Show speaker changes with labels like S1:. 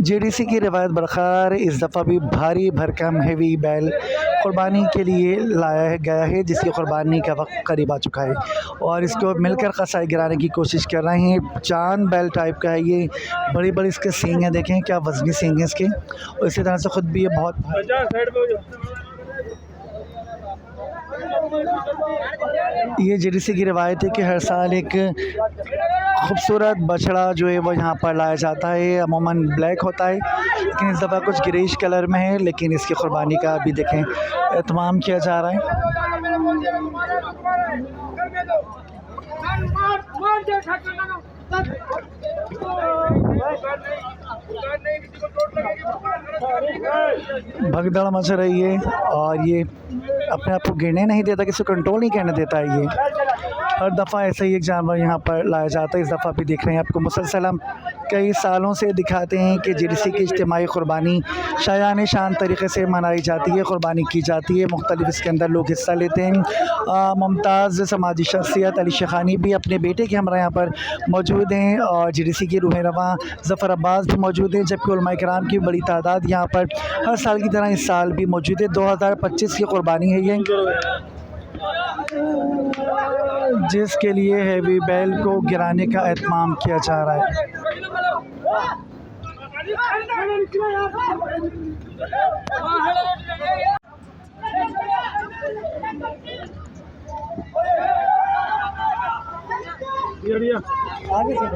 S1: JDC की रिवायत बरकरार, इस दफ़ा भी भारी भरकम हेवी बैल क़ुरबानी के लिए लाया गया है, जिसकी क़ुरबानी का वक्त करीब आ चुका है और इसको मिलकर कसाई गिराने की कोशिश कर रहे हैं। चांद बैल टाइप का है ये, बड़ी बड़ी इसके सींग हैं, देखें क्या वजनी सींग है इसके, और इसी तरह से ख़ुद भी ये बहुत ये जेडीसी की रिवायत है कि हर साल एक खूबसूरत बछड़ा जो है वो यहाँ पर लाया जाता है। अमूमन ब्लैक होता है, लेकिन इस दफ़ा कुछ ग्रेइश कलर में है, लेकिन इसकी क़ुरबानी का अभी देखें एहतमाम किया जा रहा है। भगदड़ मच रही है और ये अपने आप को गिरने नहीं देता, किसी को कंट्रोल नहीं करने देता है। ये हर दफ़ा ऐसे ही एक जानवर यहाँ पर लाया जाता है। इस दफ़ा भी देख रहे हैं आपको मुसलसल हम कई सालों से दिखाते हैं कि जेडीसी की इज्तिमाई क़ुरबानी शायान शान तरीक़े से मनाई जाती है, क़ुरबानी की जाती है, मुख्तलिफ इसके अंदर लोग हिस्सा लेते हैं। मुमताज़ समाजी शख्सियत अली शेखानी भी अपने बेटे के हमरा यहाँ पर मौजूद हैं और जेडीसी की रूह रवां ज़फ़र अब्बास भी मौजूद हैं, जबकि उलमा किराम की बड़ी तादाद यहाँ पर हर साल की तरह इस साल भी मौजूद है। 2025 की क़ुरबानी है ये, जिसके लिए हेवी बैल को गिराने का एहतमाम किया जा रहा है। आगे से